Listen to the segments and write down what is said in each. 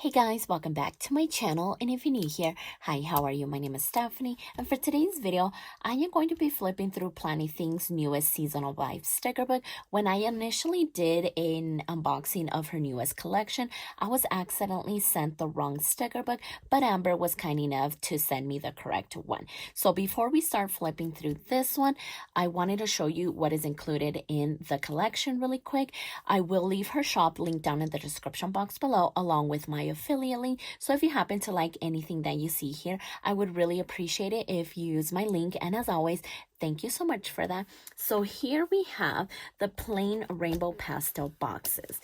Hey guys, welcome back to my channel, and if you're new here, hi, how are you? My name is Stephany, and for today's video, I am going to be flipping through Planything's newest Seasonal Vibes sticker book. When I initially did an unboxing of her newest collection, I was accidentally sent the wrong sticker book, but Amber was kind enough to send me the correct one. So before we start flipping through this one, I wanted to show you what is included in the collection really quick. I will leave her shop link down in the description box below, along with my affiliate link. So if you happen to like anything that you see here, I would really appreciate it if you use my link. And as always, thank you so much for that. So here we have the plain rainbow pastel boxes.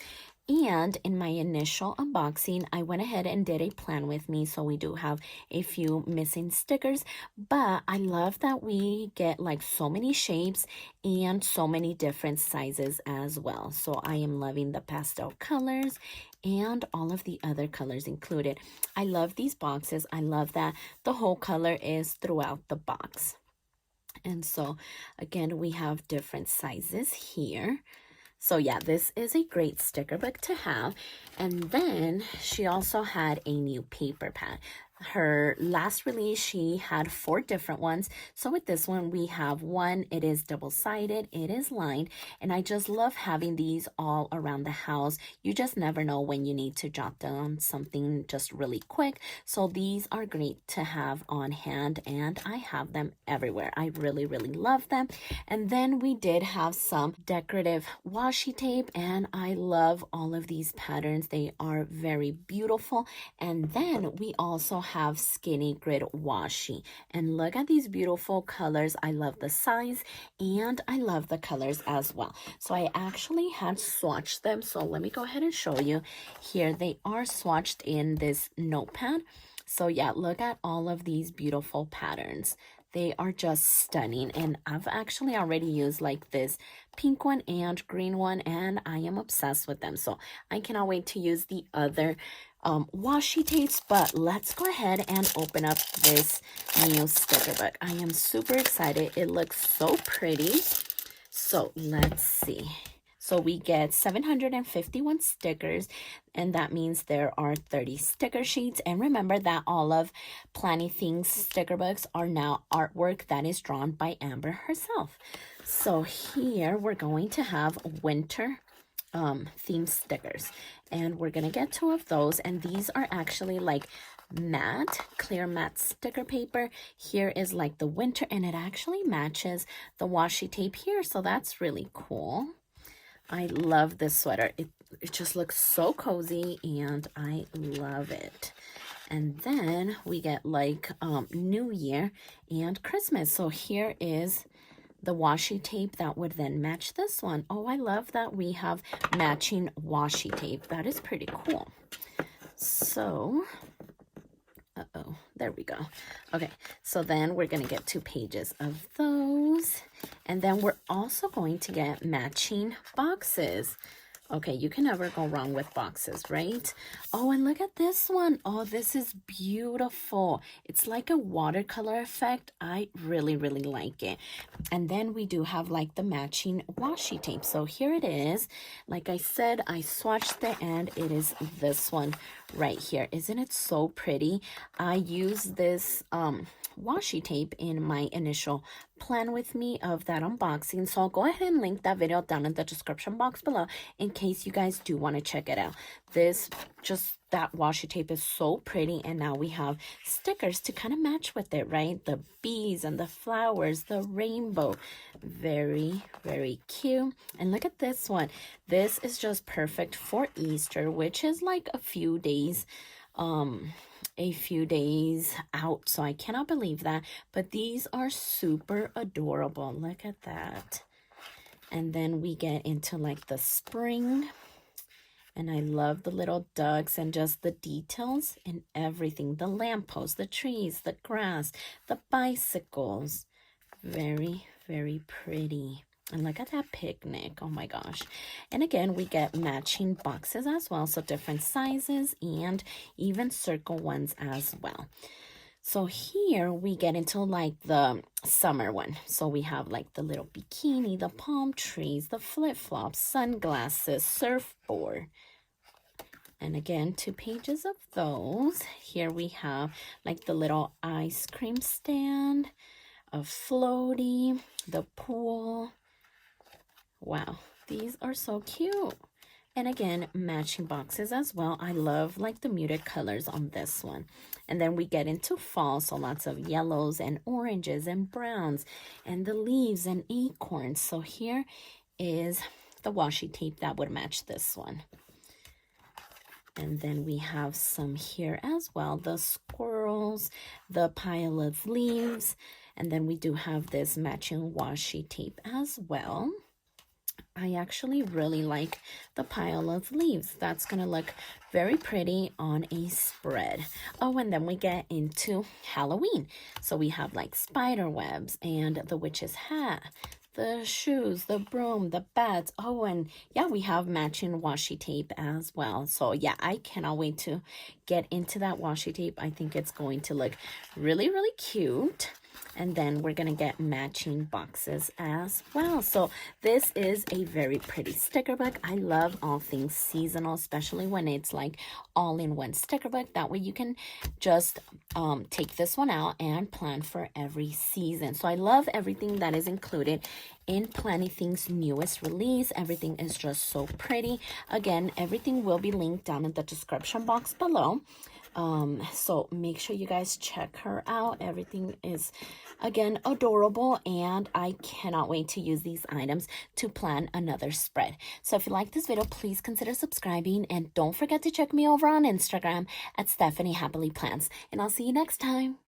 And in my initial unboxing, I went ahead and did a plan with me. So we do have a few missing stickers, but I love that we get like so many shapes and so many different sizes as well. So I am loving the pastel colors and all of the other colors included. I love these boxes. I love that the whole color is throughout the box. And so again, we have different sizes here. So yeah, this is a great sticker book to have. And then she also had a new paper pad. Her last release, she had 4 different ones. So with this one, we have one. It is double-sided, it is lined, and I just love having these all around the house. You just never know when you need to jot down something just really quick. So these are great to have on hand, and I have them everywhere. I really love them. And then we did have some decorative washi tape, and I love all of these patterns. They are very beautiful. And then we also have skinny grid washi, and look at these beautiful colors. I love the size and I love the colors as well. So I actually had swatched them, so let me go ahead and show you. Here they are swatched in this notepad. So yeah, look at all of these beautiful patterns. They are just stunning, and I've actually already used like this pink one and green one, and I am obsessed with them. So I cannot wait to use the other washi tapes. But let's go ahead and open up this new sticker book. I am super excited. It looks so pretty. So let's see. So we get 751 stickers, and that means there are 30 sticker sheets. And remember that all of Planything's sticker books are now artwork that is drawn by Amber herself. So here we're going to have winter theme stickers, and we're gonna get 2 of those, and these are actually like matte, clear matte sticker paper. Here is like the winter, and it actually matches the washi tape here, so that's really cool. I love this sweater. It just looks so cozy, and I love it. And then we get like New Year and Christmas. So here is the washi tape that would then match this one. Oh, I love that we have matching washi tape. That is pretty cool. So, there we go. Okay, so then we're going to get 2 pages of those. And then we're also going to get matching boxes. Okay, you can never go wrong with boxes, right? Oh, and look at this one. Oh, this is beautiful. It's like a watercolor effect. I really like it. And then we do have like the matching washi tape. So here it is. Like I said, I swatched it, and it is this one right here. Isn't it so pretty? I used this washi tape in my initial plan with me of that unboxing, so I'll go ahead and link that video down in the description box below in case you guys do want to check it out. That washi tape is so pretty, and now we have stickers to kind of match with it, right? The bees and the flowers, the rainbow. Very cute. And look at this one. This is just perfect for Easter, which is like a few days out, so I cannot believe that. But these are super adorable. Look at that. And then we get into like the spring, and I love the little ducks and just the details and everything. The lampposts, the trees, the grass, the bicycles. Very pretty. And look at that picnic. Oh my gosh. And again, we get matching boxes as well. So different sizes and even circle ones as well. So here we get into like the summer one. So we have like the little bikini, the palm trees, the flip-flops, sunglasses, surfboard. And again, 2 pages of those. Here we have like the little ice cream stand, a floaty, the pool. Wow, these are so cute. And again, matching boxes as well. I love like the muted colors on this one. And then we get into fall, so lots of yellows and oranges and browns and the leaves and acorns. So here is the washi tape that would match this one. And then we have some here as well, the squirrels, the pile of leaves, and then we do have this matching washi tape as well. I actually really like the pile of leaves. That's going to look very pretty on a spread. Oh, and then we get into Halloween. So we have like spider webs and the witch's hat, the shoes, the broom, the bats. Oh, and yeah, we have matching washi tape as well. So yeah, I cannot wait to get into that washi tape. I think it's going to look really, really cute. And then we're going to get matching boxes as well. So this is a very pretty sticker book. I love all things seasonal, especially when it's like all-in-one sticker book. That way you can just take this one out and plan for every season. So I love everything that is included in Planything's newest release. Everything is just so pretty. Again, everything will be linked down in the description box below. So make sure you guys check her out. Everything is, again, adorable, and I cannot wait to use these items to plan another spread. So if you like this video, please consider subscribing, and don't forget to check me over on Instagram at Stephany Happily Plans, and I'll see you next time.